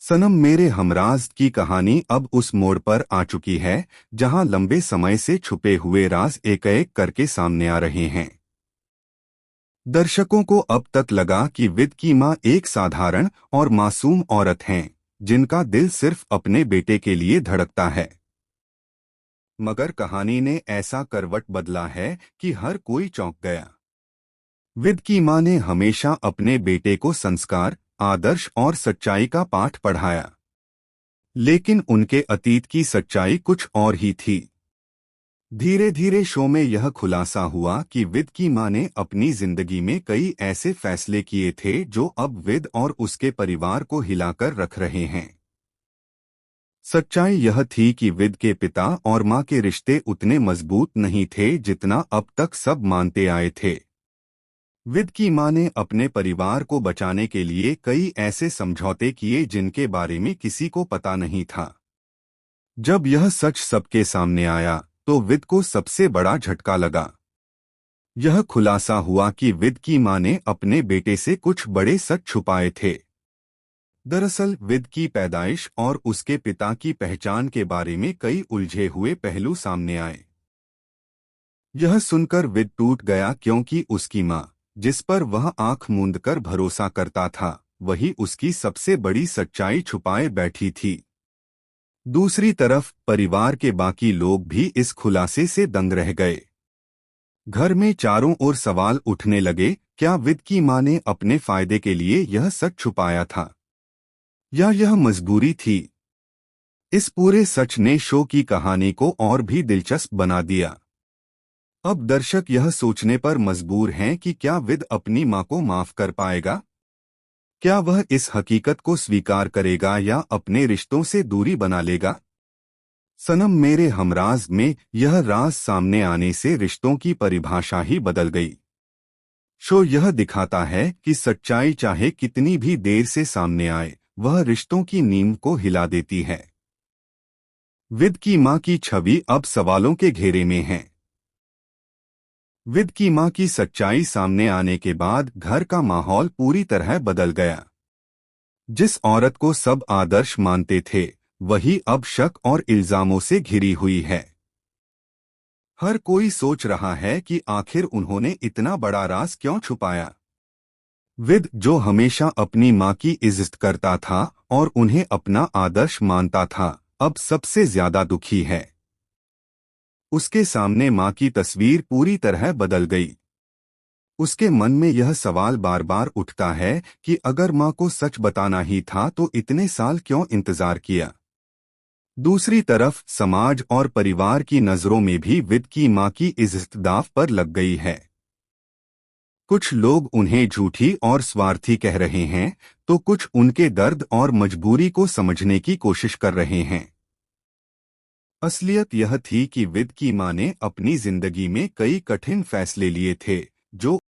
सनम मेरे हमराज की कहानी अब उस मोड़ पर आ चुकी है जहां लंबे समय से छुपे हुए राज एक एक करके सामने आ रहे हैं। दर्शकों को अब तक लगा कि विद की मां एक साधारण और मासूम औरत हैं, जिनका दिल सिर्फ अपने बेटे के लिए धड़कता है। मगर कहानी ने ऐसा करवट बदला है कि हर कोई चौंक गया। विद की मां ने हमेशा अपने बेटे को संस्कार, आदर्श और सच्चाई का पाठ पढ़ाया, लेकिन उनके अतीत की सच्चाई कुछ और ही थी। धीरे धीरे शो में यह खुलासा हुआ कि विद की मां ने अपनी जिंदगी में कई ऐसे फैसले किए थे जो अब विद और उसके परिवार को हिलाकर रख रहे हैं। सच्चाई यह थी कि विद के पिता और मां के रिश्ते उतने मजबूत नहीं थे जितना अब तक सब मानते आए थे। विद की मां ने अपने परिवार को बचाने के लिए कई ऐसे समझौते किए जिनके बारे में किसी को पता नहीं था। जब यह सच सबके सामने आया तो विद को सबसे बड़ा झटका लगा। यह खुलासा हुआ कि विद की मां ने अपने बेटे से कुछ बड़े सच छुपाए थे। दरअसल विद की पैदाइश और उसके पिता की पहचान के बारे में कई उलझे हुए पहलू सामने आए। यह सुनकर विद टूट गया, क्योंकि उसकी मां, जिस पर वह आंख मूंदकर भरोसा करता था, वही उसकी सबसे बड़ी सच्चाई छुपाए बैठी थी। दूसरी तरफ परिवार के बाकी लोग भी इस खुलासे से दंग रह गए। घर में चारों ओर सवाल उठने लगे, क्या विद की मां ने अपने फायदे के लिए यह सच छुपाया था, या यह मजबूरी थी? इस पूरे सच ने शो की कहानी को और भी दिलचस्प बना दिया। अब दर्शक यह सोचने पर मजबूर हैं कि क्या विद अपनी मां को माफ कर पाएगा? क्या वह इस हकीकत को स्वीकार करेगा या अपने रिश्तों से दूरी बना लेगा? सनम मेरे हमराज में यह राज सामने आने से रिश्तों की परिभाषा ही बदल गई। शो यह दिखाता है कि सच्चाई चाहे कितनी भी देर से सामने आए, वह रिश्तों की नींव को हिला देती है। विद की मां की छवि अब सवालों के घेरे में है। विद की मां की सच्चाई सामने आने के बाद घर का माहौल पूरी तरह बदल गया। जिस औरत को सब आदर्श मानते थे, वही अब शक और इल्जामों से घिरी हुई है। हर कोई सोच रहा है कि आखिर उन्होंने इतना बड़ा राज क्यों छुपाया। विद, जो हमेशा अपनी मां की इज्जत करता था और उन्हें अपना आदर्श मानता था, अब सबसे ज्यादा दुखी है। उसके सामने मां की तस्वीर पूरी तरह बदल गई। उसके मन में यह सवाल बार बार उठता है कि अगर मां को सच बताना ही था तो इतने साल क्यों इंतजार किया। दूसरी तरफ समाज और परिवार की नजरों में भी विद की मां की इज्जत दांव पर लग गई है। कुछ लोग उन्हें झूठी और स्वार्थी कह रहे हैं, तो कुछ उनके दर्द और मजबूरी को समझने की कोशिश कर रहे हैं। असलियत यह थी कि विद की मां ने अपनी जिंदगी में कई कठिन फैसले लिए थे, जो